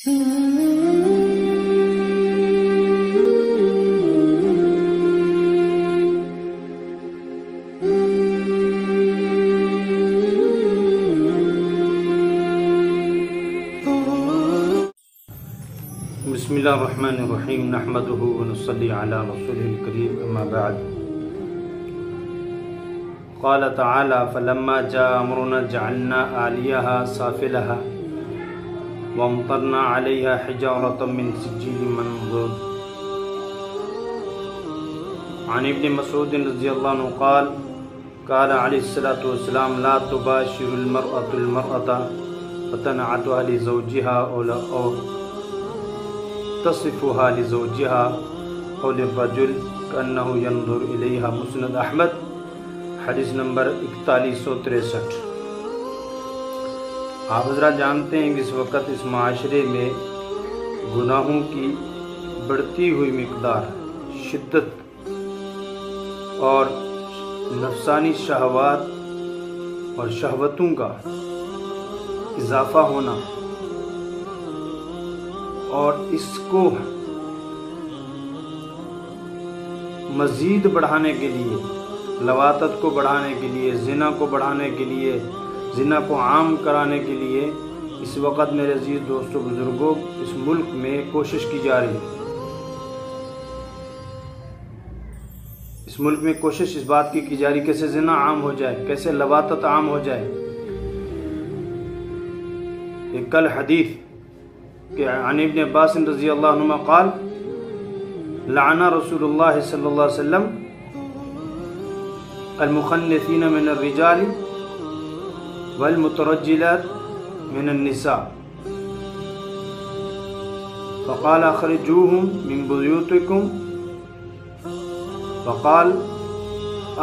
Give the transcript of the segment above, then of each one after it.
بسم اللہ الرحمن الرحیم نحمده ونصلی علی رسوله الکریم اما بعد قال تعالی فلما جاء امرنا جعلنا عالیها سافلها وامطرنا علیها حجارة من سجیل منضود عن ابن مسعود رضی اللہ عنہ قال قال علیہ الصلاة والسلام لا تباشر المرأة المرأة فتنعتها لزوجها او تصفها لزوجها او للرجل كأنه ينظر إليها مسند احمد حدیث نمبر 4163۔ آپ حضرات جانتے ہیں کہ اس وقت اس معاشرے میں گناہوں کی بڑھتی ہوئی مقدار، شدت اور نفسانی شہوات اور شہوتوں کا اضافہ ہونا، اور اس کو مزید بڑھانے کے لیے، لواطت کو بڑھانے کے لیے، زنا کو بڑھانے کے لیے، زنا کو عام کرانے کے لیے اس وقت میرے عزیز دوستوں بزرگوں اس ملک میں کوشش کی جا رہی ہے۔ اس ملک میں کوشش اس بات کی جا رہی ہے کیسے زنا عام ہو جائے، کیسے لواطت عام ہو جائے۔ ایک کل حدیث کہ عن ابن عباس رضی اللہ عنہ قال لعن رسول اللہ صلی اللہ علیہ وسلم المخنثین من الرجال والمترجلات من النساء فقال اخرجوهم من بيوتكم وقال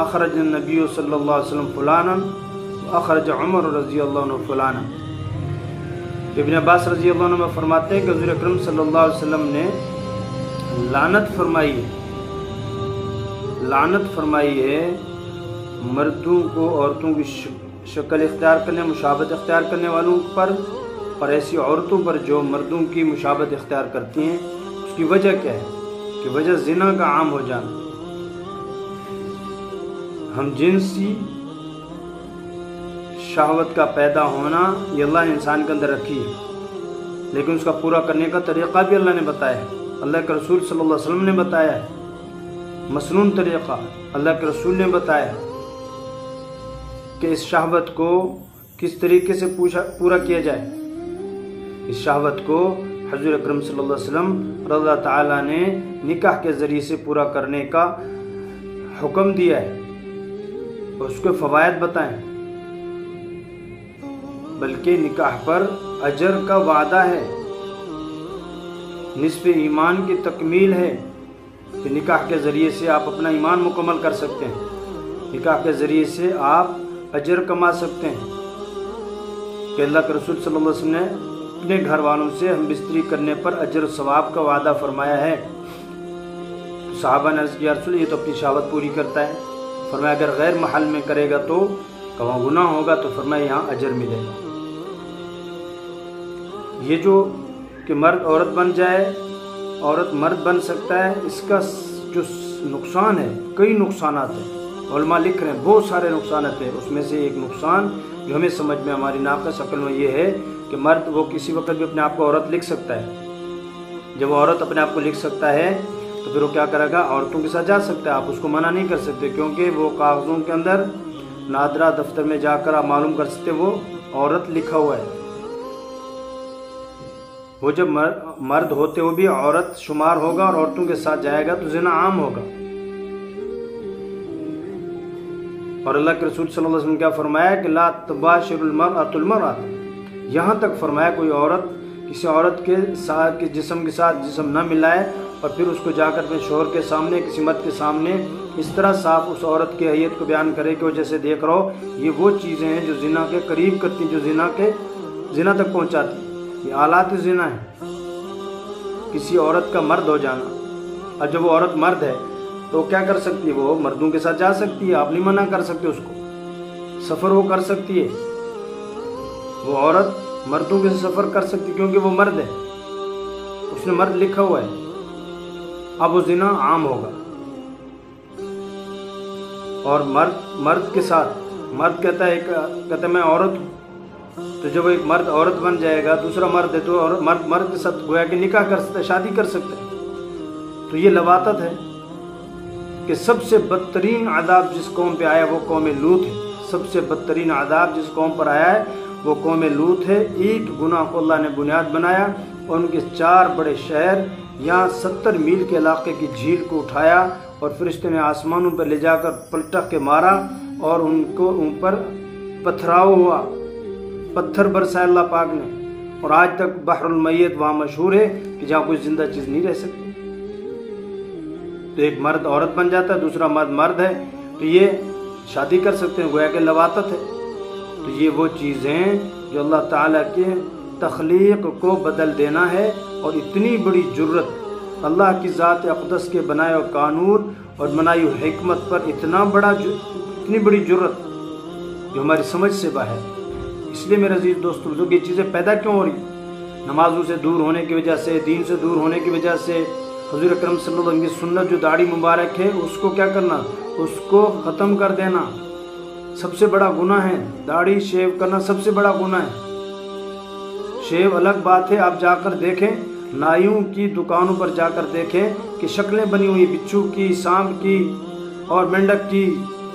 اخرج النبي صلی اللہ علیہ وسلم فلانا واخرج عمر رضی اللہ عنہ فلانا۔ ابن عباس رضی اللہ عنہ فرماتے ہیں کہ حضور اکرم صلی اللہ علیہ وسلم نے لعنت فرمائی ہے مردوں کو عورتوں کی شکل اختیار کرنے، مشابہت اختیار کرنے والوں پر، اور ایسی عورتوں پر جو مردوں کی مشابہت اختیار کرتی ہیں۔ اس کی وجہ کیا ہے؟ کہ وجہ زنا کا عام ہو جانا، ہم جنسی شہوت کا پیدا ہونا، یہ اللہ نے انسان کے اندر رکھی ہے، لیکن اس کا پورا کرنے کا طریقہ بھی اللہ نے بتایا ہے، اللہ کے رسول صلی اللہ علیہ وسلم نے بتایا ہے۔ مسنون طریقہ اللہ کے رسول نے بتایا ہے کہ اس شہوت کو کس طریقے سے پورا کیا جائے۔ اس شہوت کو حضور اکرم صلی اللہ علیہ وسلم رضی اللہ تعالیٰ نے نکاح کے ذریعے سے پورا کرنے کا حکم دیا ہے، اور اس کے فوائد بتائیں، بلکہ نکاح پر اجر کا وعدہ ہے، نصف ایمان کی تکمیل ہے کہ نکاح کے ذریعے سے آپ اپنا ایمان مکمل کر سکتے ہیں، نکاح کے ذریعے سے آپ اجر کما سکتے ہیں، کہ اللہ کے رسول صلی اللہ علیہ وسلم نے اپنے گھر والوں سے ہم بستری کرنے پر اجر و ثواب کا وعدہ فرمایا ہے۔ صحابہ نے عرض کیا رسول یہ تو اپنی شہوت پوری کرتا ہے، فرمایا اگر غیر محل میں کرے گا تو وہاں گناہ ہوگا، تو فرمایا یہاں اجر ملے گا۔ یہ جو کہ مرد عورت بن جائے، عورت مرد بن سکتا ہے، اس کا جو نقصان ہے، کئی نقصانات ہیں، علماء لکھ رہے ہیں بہت سارے نقصانات ہیں۔ اس میں سے ایک نقصان جو ہمیں سمجھ میں ہماری ناقص عقل میں یہ ہے کہ مرد وہ کسی وقت بھی اپنے آپ کو عورت لکھ سکتا ہے۔ جب وہ عورت اپنے آپ کو لکھ سکتا ہے تو پھر وہ کیا کرے گا؟ عورتوں کے ساتھ جا سکتا ہے، آپ اس کو منع نہیں کر سکتے، کیونکہ وہ کاغذوں کے اندر نادرہ دفتر میں جا کر آپ معلوم کر سکتے وہ عورت لکھا ہوا ہے۔ وہ جب مرد ہوتے ہوئے بھی عورت شمار ہوگا اور عورتوں کے ساتھ جائے گا تو زنا عام ہوگا۔ اور اللہ کے رسول صلی اللہ علیہ وسلم کیا فرمایا کہ لا تباشر المرأة المرأة، یہاں تک فرمایا کوئی عورت کسی عورت کے ساتھ کے جسم کے ساتھ جسم نہ ملائے، اور پھر اس کو جا کر اپنے شوہر کے سامنے، کسی مرد کے سامنے اس طرح صاف اس عورت کی حیت کو بیان کرے کہ وہ جیسے دیکھ رہا ہو، یہ وہ چیزیں ہیں جو زنا کے قریب کرتی، جو زنا تک پہنچاتی، یہ آلات زنا ہے۔ کسی عورت کا مرد ہو جانا، اور جب وہ عورت مرد ہے تو وہ کیا کر سکتی ہے؟ وہ مردوں کے ساتھ جا سکتی ہے، آپ نہیں منع کر سکتے اس کو، سفر وہ کر سکتی ہے، وہ عورت مردوں کے ساتھ سفر کر سکتی کیونکہ وہ مرد ہے، اس میں مرد لکھا ہوا ہے، اب وہ زنا عام ہوگا۔ اور مرد کے ساتھ مرد کہتا ہے میں عورت ہوں، تو جب ایک مرد عورت بن جائے گا، دوسرا مرد ہے تو مرد کے ساتھ گویا کہ نکاح کر سکتا ہے، شادی کر سکتا ہے۔ تو یہ لواطت ہے کہ سب سے بدترین عذاب جس قوم پہ آیا وہ قوم لوط ہے۔ سب سے بدترین عذاب جس قوم پر آیا ہے وہ قوم لوط ہے۔ ایک گناہ کو اللہ نے بنیاد بنایا اور ان کے 4 بڑے شہر، یہاں 70 میل کے علاقے کی جھیل کو اٹھایا اور فرشتے نے آسمانوں پر لے جا کر پلٹک کے مارا اور ان پر پتھراؤ ہوا، پتھر برسائے اللہ پاک نے، اور آج تک بحر المیت وہاں مشہور ہے کہ جہاں کوئی زندہ چیز نہیں رہ سکتی۔ تو ایک مرد عورت بن جاتا ہے، دوسرا مرد ہے، تو یہ شادی کر سکتے ہیں، گویا کہ لواطت ہے۔ تو یہ وہ چیزیں جو اللہ تعالیٰ کے تخلیق کو بدل دینا ہے، اور اتنی بڑی جرت اللہ کی ذات اقدس کے بنائے ہوئے قانون اور بنائی ہوئی حکمت پر اتنی بڑی جرت جو ہماری سمجھ سے باہر۔ اس لیے میرے عزیز دوستو، یہ چیزیں پیدا کیوں ہو رہی؟ نمازوں سے دور ہونے کی وجہ سے، دین سے دور ہونے کی وجہ سے۔ حضور اکرم صلی اللہ علیہ وسلم کی سنت جو داڑھی مبارک ہے، اس کو کیا کرنا؟ اس کو ختم کر دینا سب سے بڑا گناہ ہے۔ داڑھی شیو کرنا سب سے بڑا گناہ ہے۔ شیو الگ بات ہے، آپ جا کر دیکھیں، نائیوں کی دکانوں پر جا کر دیکھیں کہ شکلیں بنی ہوئی بچھو کی، سانپ کی اور مینڈک کی،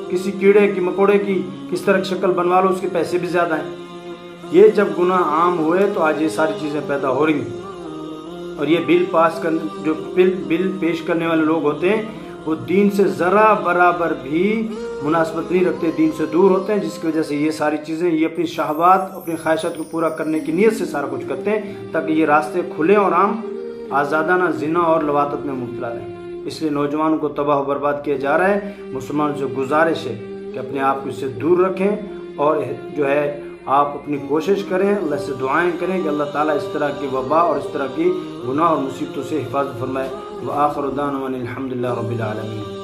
کسی کیڑے کی، مکوڑے کی، کس طرح کی شکل بنوا لو، اس کے پیسے بھی زیادہ ہیں۔ یہ جب گناہ عام ہوئے تو آج یہ ساری چیزیں پیدا ہو رہی ہیں۔ اور یہ بل پیش کرنے والے لوگ ہوتے ہیں، وہ دین سے ذرا برابر بھی مناسبت نہیں رکھتے، دین سے دور ہوتے ہیں، جس کی وجہ سے یہ ساری چیزیں، یہ اپنی شہوات، اپنی خواہشات کو پورا کرنے کی نیت سے سارا کچھ کرتے ہیں تاکہ یہ راستے کھلیں اور عام آزادانہ زنا اور لواطت میں مبتلا رہیں۔ اس لیے نوجوانوں کو تباہ و برباد کیا جا رہا ہے۔ مسلمانوں سے گزارش ہے کہ اپنے آپ کو اس سے دور رکھیں، اور جو ہے آپ اپنی کوشش کریں، اللہ سے دعائیں کریں کہ اللہ تعالیٰ اس طرح کی وبا اور اس طرح کی گناہ اور مصیبتوں سے حفاظت فرمائے۔ وآخر دعوانا الحمد للہ رب العالمین۔